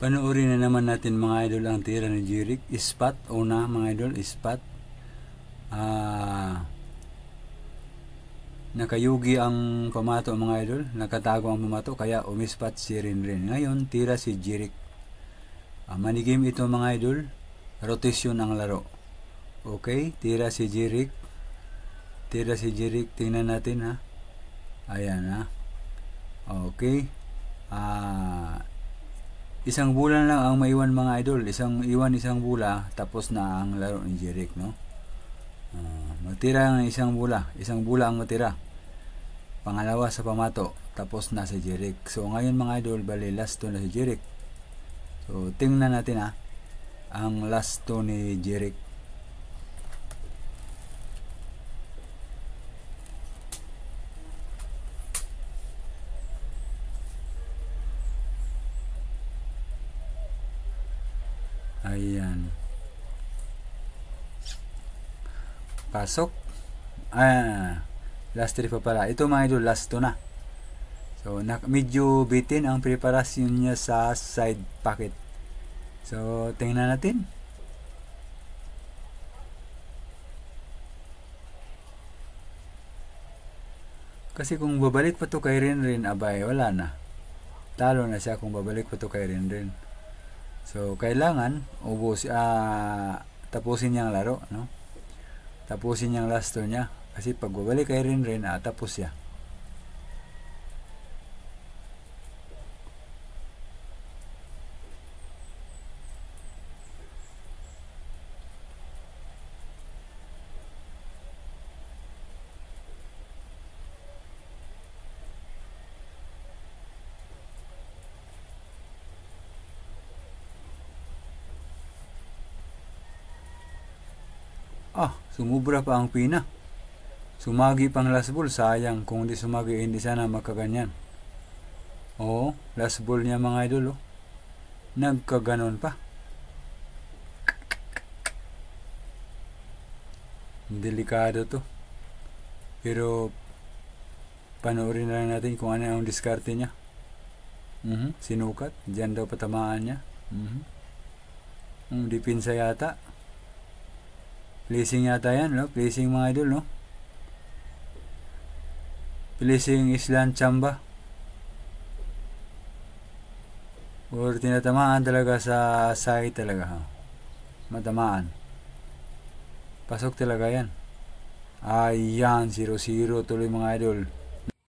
Panoorin na naman natin mga idol ang tira ni Jeric. Ispat, una mga idol, ispat. Nakayugi ang pamato mga idol, nakatago ang pamato, kaya umispat si Rinrin. Ngayon, tira si Jeric. Manigim ito mga idol, rotation ang laro. Okay, tira si Jeric. Tira si Jeric, tingnan natin ha. Ayan ha. Okay. Isang bula lang ang maiwan mga idol. Isang bula, tapos na ang laro ni Jeric, no? Matira ng isang bula ang matira. Pangalawa sa pamato, tapos na si Jeric. So ngayon mga idol, bali last to na si Jeric. So tingnan natin ha, ang last to ni Jeric. Ayan. Pasok. Last 3 pa pala. Ito mga idol, last 2 na. So, medyo bitin ang preparasyon niya sa side pocket. So, tingnan natin. Kasi kung babalik pa to kay Rinrin, abay, wala na. Talo na siya kung babalik pa to kay Rinrin. So, kailangan tapusin niya ang laro, no? Tapusin niya ang last turn niya. Kasi pag babalik kay Rinrin, tapos siya. Sumubra pa ang pina. Sumagi pang last ball. Sayang kung di sumagi, hindi sana makaganyan. Last ball niya mga idol. Nagkaganon pa. Delikado to. Pero panoorin na lang natin kung ano ang diskarte niya. Sinukat. Diyan daw patamaan niya. Dipinsa yata. Placing yata yan, no? Placing mga idol, no? Placing Island Chamba. Or tinatamaan talaga sa side talaga, ha? Matamaan. Pasok talaga yan. Ayan, 0-0 tuloy mga idol.